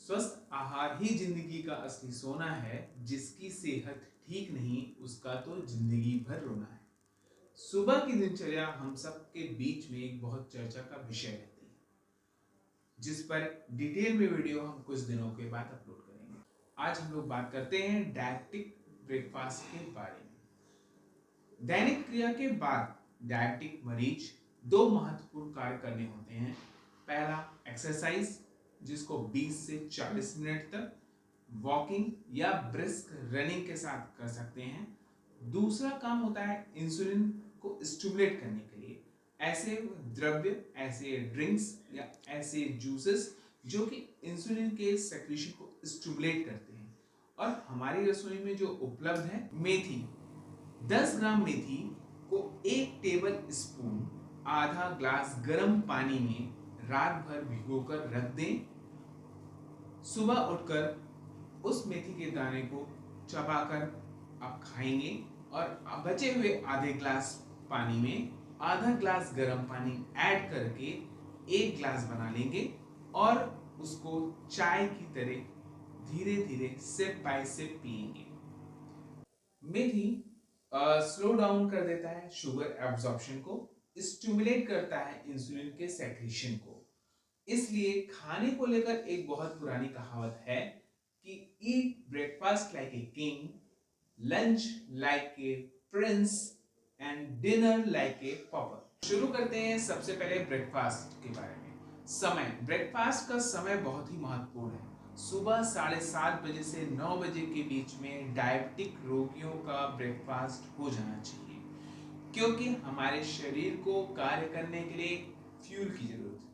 स्वस्थ आहार ही जिंदगी का असली सोना है। जिसकी सेहत ठीक नहीं उसका तो जिंदगी भर रोना है। सुबह की दिनचर्या हम सब के बीच में एक बहुत चर्चा का विषय रहती है, जिस पर डिटेल में वीडियो हम कुछ दिनों के बाद अपलोड करेंगे। आज हम लोग बात करते हैं डायबिटिक ब्रेकफास्ट के बारे में। दैनिक क्रिया के बाद डायबिटिक मरीज दो महत्वपूर्ण कार्य करने होते हैं। पहला, एक्सरसाइज, जिसको 20 से 40 मिनट तक वॉकिंग या ब्रिस्क रनिंग के साथ कर सकते हैं। दूसरा काम होता है इंसुलिन को स्टिमुलेट करने के लिए ऐसे द्रव्य, ऐसे ड्रिंक्स या ऐसे जूसेस जो कि इंसुलिन के सेक्रेशन को स्टिमुलेट करते हैं। और हमारी रसोई में जो उपलब्ध है, मेथी, 10 ग्राम मेथी को 1 टेबल स्पून आधा ग्लास गर्म पानी में रात भर भिगोकर रख दें। सुबह उठकर उस मेथी के दाने को चबाकर आप खाएंगे और बचे हुए आधे ग्लास पानी में आधा ग्लास गर्म पानी ऐड करके 1 ग्लास बना लेंगे और उसको चाय की तरह धीरे धीरे सिप बाय सिप पिएंगे। मेथी स्लो डाउन कर देता है शुगर एब्जॉर्प्शन को, स्टिमुलेट करता है इंसुलिन के सेक्रेशन को। इसलिए खाने को लेकर एक बहुत पुरानी कहावत है कि eat breakfast like a king, lunch like a prince and dinner like a pauper. शुरू करते हैं सबसे पहले ब्रेकफास्ट के बारे में। समय, ब्रेकफास्ट का समय बहुत ही महत्वपूर्ण है। सुबह 7:30 बजे से 9 बजे के बीच में डायबिटिक रोगियों का ब्रेकफास्ट हो जाना चाहिए, क्योंकि हमारे शरीर को कार्य करने के लिए फ्यूल की जरूरत होती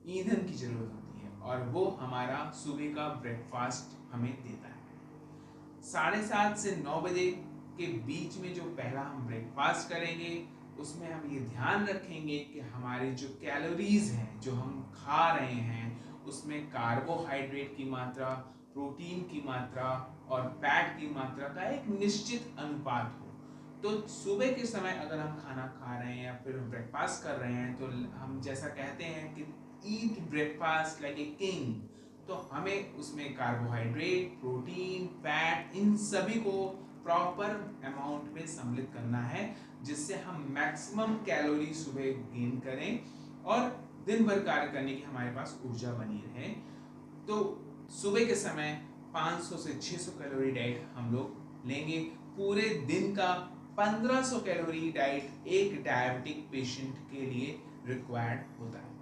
है, ईंधन की जरूरत होती है, और वो हमारा सुबह का ब्रेकफास्ट हमें देता है। 7:30 से 9 बजे के बीच में जो पहला हम ब्रेकफास्ट करेंगे उसमें हम ये ध्यान रखेंगे कि हमारी जो कैलोरीज हैं जो हम खा रहे हैं उसमें कार्बोहाइड्रेट की मात्रा, प्रोटीन की मात्रा और फैट की मात्रा का एक निश्चित अनुपात हो। तो सुबह के समय अगर हम खाना खा रहे हैं या फिर ब्रेकफास्ट कर रहे हैं तो हम जैसा कहते हैं कि eat breakfast like a king, तो हमें उसमें कार्बोहाइड्रेट, प्रोटीन, फैट, इन सभी को प्रॉपर अमाउंट में सम्मिलित करना है, जिससे हम मैक्सिमम कैलोरी सुबह गेन करें और दिन भर कार्य करने की हमारे पास ऊर्जा बनी रहे। तो सुबह के समय 500 से 600 कैलोरी डाइट हम लोग लेंगे। पूरे दिन का 1500 कैलोरी डाइट एक डायबिटिक पेशेंट के लिए रिक्वायर्ड होता है।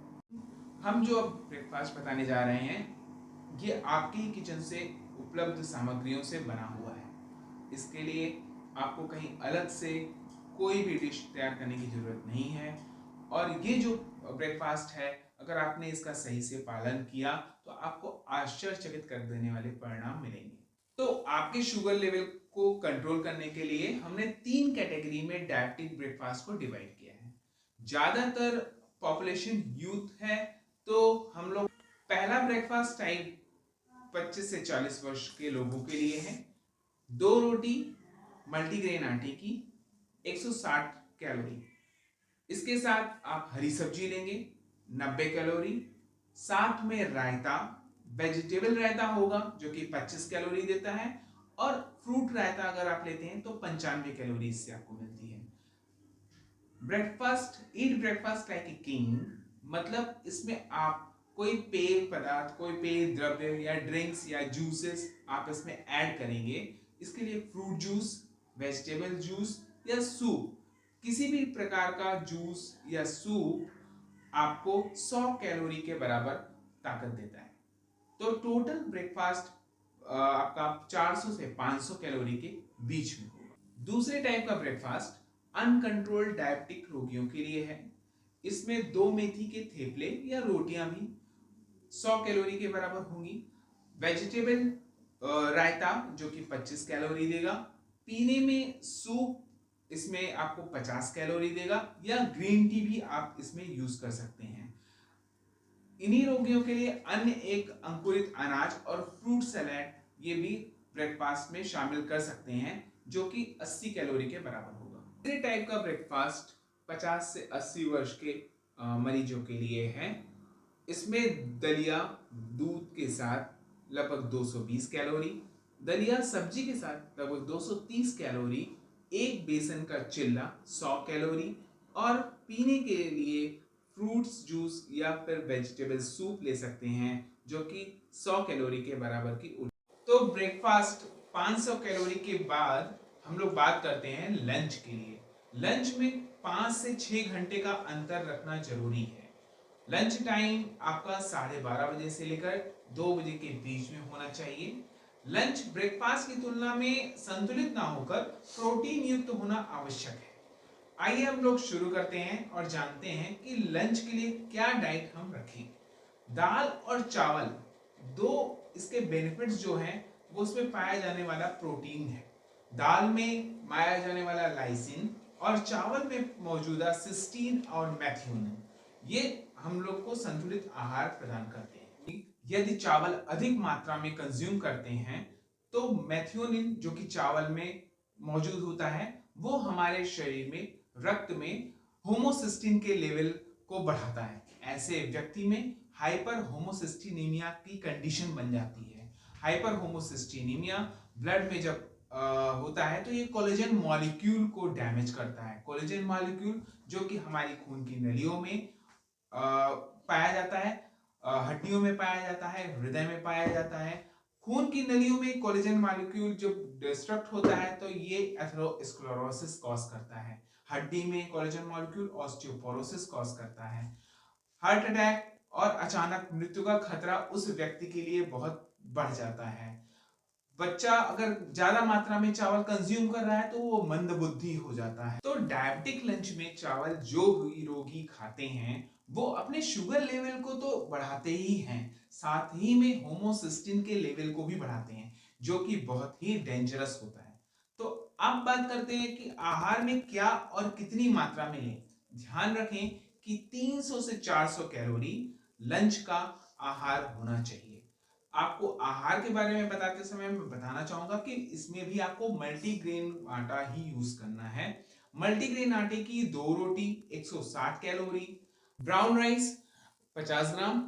हम जो अब ब्रेकफास्ट बताने जा रहे हैं ये आपके ही किचन से उपलब्ध सामग्रियों से बना हुआ है। इसके लिए आपको कहीं अलग से कोई भी डिश तैयार करने की जरूरत नहीं है। और ये जो ब्रेकफास्ट है, अगर आपने इसका सही से पालन किया तो आपको आश्चर्यचकित कर देने वाले परिणाम मिलेंगे। तो आपके शुगर लेवल को कंट्रोल करने के लिए हमने 3 कैटेगरी में डायबिटिक ब्रेकफास्ट को डिवाइड किया है। ज्यादातर पॉपुलेशन यूथ है, तो हम लोग पहला ब्रेकफास्ट टाइप 25 से 40 वर्ष के लोगों के लिए है। 2 रोटी मल्टीग्रेन आटे की, 160 कैलोरी। इसके साथ आप हरी सब्जी लेंगे, 90 कैलोरी। साथ में रायता, वेजिटेबल रायता होगा जो कि 25 कैलोरी देता है, और फ्रूट रायता अगर आप लेते हैं तो 95 कैलोरी इससे आपको मिलती है। Breakfast, eat breakfast like a king, मतलब इसमें आप कोई पेय पदार्थ, कोई पेय द्रव्य या ड्रिंक्स या जूसेस आप इसमें ऐड करेंगे। इसके लिए फ्रूट जूस, वेजिटेबल जूस या सूप, किसी भी प्रकार का जूस या सूप आपको 100 कैलोरी के बराबर ताकत देता है। तो टोटल ब्रेकफास्ट आपका 400 से 500 कैलोरी के बीच में होगा। दूसरे टाइप का ब्रेकफास्ट अनकंट्रोल्ड डायबिटिक रोगियों के लिए है। इसमें 2 मेथी के थेपले या रोटियां भी 100 कैलोरी के बराबर होंगी। वेजिटेबल रायता जो कि 25 कैलोरी देगा। पीने में सूप इसमें आपको 50 कैलोरी देगा, या ग्रीन टी भी आप इसमें यूज कर सकते हैं। इन्हीं रोगियों के लिए अन्य एक अंकुरित अनाज और फ्रूट सलाद ये भी ब्रेकफास्ट में शामिल कर सकते हैं, जो कि 80 कैलोरी के बराबर होगा। तीसरे टाइप का ब्रेकफास्ट 50 से 80 वर्ष के मरीजों के लिए है। इसमें दलिया दूध के साथ लगभग 220 कैलोरी, दलिया सब्जी के साथ लगभग 230 कैलोरी, एक बेसन का चिल्ला 100 कैलोरी, और पीने के लिए फ्रूट्स जूस या फिर वेजिटेबल सूप ले सकते हैं जो कि 100 कैलोरी के बराबर की तो ब्रेकफास्ट 500 कैलोरी के बाद हम लोग बात करते हैं लंच के लिए। लंच में 5 से 6 घंटे का अंतर रखना जरूरी है। लंच टाइम आपका 12:30 बजे से लेकर 2 बजे के बीच में होना चाहिए। लंच ब्रेकफास्ट की तुलना में संतुलित ना होकर प्रोटीन युक्त होना आवश्यक है। आइए हम लोग शुरू करते हैं और जानते हैं कि लंच के लिए क्या डाइट हम रखें। दाल और चावल दो इसके बेनिफिट्स जो हैं वो उसमें पाया जाने वाला प्रोटीन है। दाल में पाया जाने वाला लाइसिन और चावल में मौजूदा सिस्टीन और मैथियोनिन, ये हम लोग को संतुलित आहार प्रदान करते हैं। यदि चावल अधिक मात्रा में कंज्यूम करते हैं तो मैथियोनिन जो कि चावल में मौजूद होता है वो हमारे शरीर में रक्त में होमोसिस्टीन के लेवल को बढ़ाता है। ऐसे व्यक्ति में हाइपर होमोसिस्टीनीमिया की कंडीशन बन जाती है। हाइपर होमोसिस्टीनीमिया ब्लड में जब होता है तो ये कोलेजन मॉलिक्यूल को डैमेज करता है। कोलेजन मॉलिक्यूल जो कि हमारी खून की नलियों में पाया जाता है, हड्डियों में पाया जाता है, हृदय में पाया जाता है। खून की नलियों में कोलेजन मॉलिक्यूल जब डिस्ट्रक्ट होता है तो ये एथेरोस्क्लेरोसिस कॉज करता है। हड्डी में कोलेजन मॉलिक्यूल ऑस्टियोपोरोसिस कॉज करता है। हार्ट अटैक और अचानक मृत्यु का खतरा उस व्यक्ति के लिए बहुत बढ़ जाता है। बच्चा अगर ज्यादा मात्रा में चावल कंज्यूम कर रहा है तो वो मंदबुद्धि हो जाता है। तो डायबिटिक लंच में चावल जो भी रोगी खाते हैं वो अपने शुगर लेवल को तो बढ़ाते ही हैं, साथ ही में होमोसिस्टीन के लेवल को भी बढ़ाते हैं जो कि बहुत ही डेंजरस होता है। तो अब बात करते हैं कि आहार में क्या और कितनी मात्रा में लें। ध्यान रखें कि 300 से 400 कैलोरी लंच का आहार होना चाहिए। आपको आहार के बारे में बताते समय मैं बताना चाहूंगा कि इसमें भी आपको मल्टीग्रेन आटा ही यूज करना है। मल्टीग्रेन आटे की 2 रोटी 160 कैलोरी, ब्राउन राइस 50 ग्राम,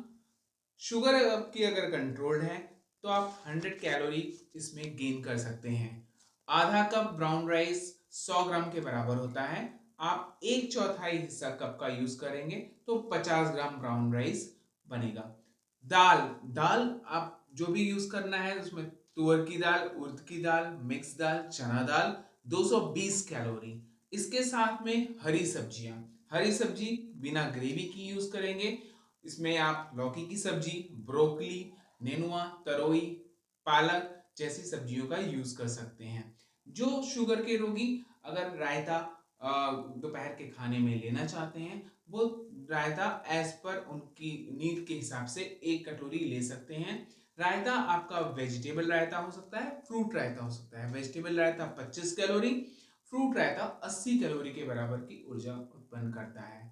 शुगर आपकी अगर कंट्रोल्ड है तो आप 100 कैलोरी इसमें गेन कर सकते हैं। आधा कप ब्राउन राइस 100 ग्राम के बराबर होता है। आप 1/4 हिस्सा कप का यूज करेंगे तो 50 ग्राम ब्राउन राइस बनेगा। दाल दाल आप जो भी यूज करना है उसमें तुअर की दाल, उड़द की दाल, मिक्स दाल, चना दाल 220 कैलोरी। इसके साथ में हरी सब्जियां, हरी सब्जी बिना ग्रेवी की यूज करेंगे। इसमें आप लौकी की सब्जी, ब्रोकली, नेनुआ, तरोई, पालक जैसी सब्जियों का यूज कर सकते हैं। जो शुगर के रोगी अगर रायता दोपहर के खाने में लेना चाहते हैं वो रायता एज पर उनकी नीड के हिसाब से 1 कटोरी ले सकते हैं। रायता आपका वेजिटेबल रायता हो सकता है, फ्रूट रायता हो सकता है। वेजिटेबल रायता 25 कैलोरी, फ्रूट रायता 80 कैलोरी के बराबर की ऊर्जा उत्पन्न करता है।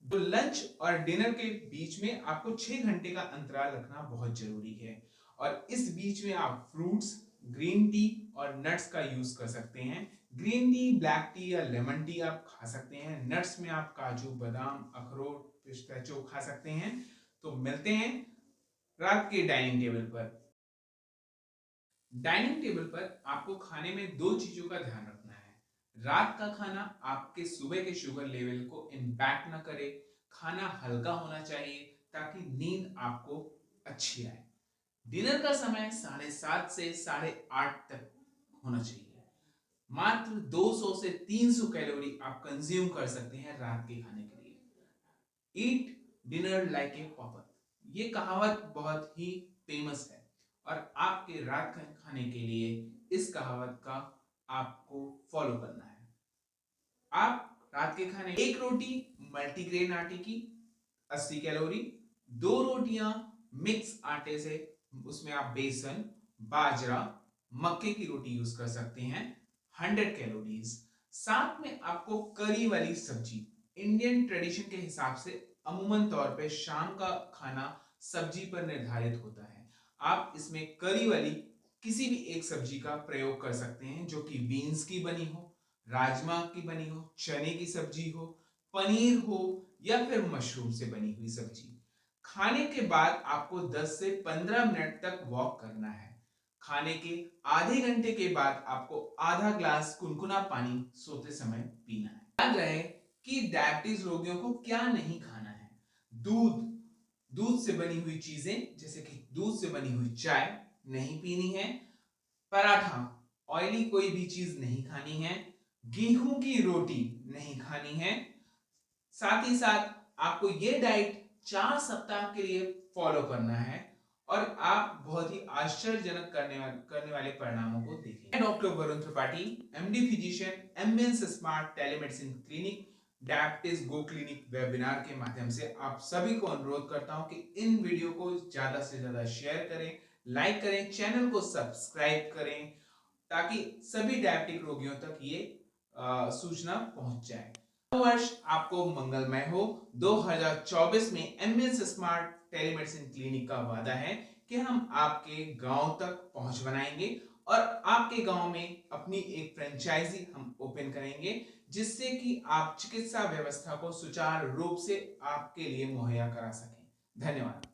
तो लंच और डिनर के बीच में आपको 6 घंटे का अंतराल रखना बहुत जरूरी है और इस बीच में आप फ्रूट्स, ग्रीन टी और नट्स का यूज कर सकते हैं। ग्रीन टी, ब्लैक टी या लेमन टी आप खा सकते हैं। नट्स में आप काजू, बादाम, अखरोट, पिस्ताचियो खा सकते हैं। तो मिलते हैं रात के डाइनिंग टेबल पर। डाइनिंग टेबल पर आपको खाने में 2 चीजों का ध्यान रखना है। रात का खाना आपके सुबह के शुगर लेवल को इम्पैक्ट ना करे। खाना हल्का होना चाहिए ताकि नींद आपको अच्छी आए। डिनर का समय 7:30 से 8:30 तक होना चाहिए। मात्र 200 से 300 कैलोरी आप कंज्यूम कर सकते हैं रात के खाने के लिए। ईट डिनर लाइक ए पॉपर, ये कहावत बहुत ही फेमस है और आपके रात के खाने के लिए इस कहावत का आपको फॉलो करना है। आप रात के खाने 1 रोटी मल्टीग्रेन आटे की 80 कैलोरी, 2 रोटियां मिक्स आटे से, उसमें आप बेसन, बाजरा, मक्के की रोटी यूज कर सकते हैं, 100 कैलोरीज। साथ में आपको करी वाली सब्जी, इंडियन ट्रेडिशन के हिसाब से अमूमन तौर पे शाम का खाना सब्जी पर निर्धारित होता है। आप इसमें करी वाली किसी भी एक सब्जी का प्रयोग कर सकते हैं जो कि बीन्स की बनी हो, राजमा की बनी हो, चने की सब्जी हो, पनीर हो या फिर मशरूम से बनी हुई सब्जी। खाने के बाद आपको 10 से 15 मिनट तक वॉक करना है। खाने के आधे घंटे के बाद आपको आधा ग्लास गुनगुना पानी सोते समय पीना है। याद रहे कि डायबिटीज रोगियों को क्या नहीं खाना है। दूध, दूध से बनी हुई चीजें जैसे कि दूध से बनी हुई चाय नहीं पीनी है। पराठा, ऑयली कोई भी चीज नहीं खानी है। गेहूं की रोटी नहीं खानी है। साथ ही साथ आपको ये डाइट 4 सप्ताह के लिए फॉलो करना है और आप बहुत ही आश्चर्यजनक करने वाले परिणामों को देखेंगे। मैं doctor Varun Tripathi, MD physician, एमबीएंस smart telemedicine clinic, diabetes go clinic webinar के माध्यम से आप सभी को अनुरोध करता हूं कि इन वीडियो को ज्यादा से ज्यादा शेयर करें, लाइक करें, चैनल को सब्सक्राइब करें ताकि सभी डायबिटिक रोगियों तक ये सूचना पहुंच जाए। वर्ष आपको मंगलमय हो। 2024 में एमबीएंस स्मार्ट टेलीमेडिसिन क्लिनिक का वादा है कि हम आपके गांव तक पहुंच बनाएंगे और आपके गांव में अपनी एक फ्रेंचाइजी हम ओपन करेंगे जिससे कि आप चिकित्सा व्यवस्था को सुचारू रूप से आपके लिए मुहैया करा सकें। धन्यवाद।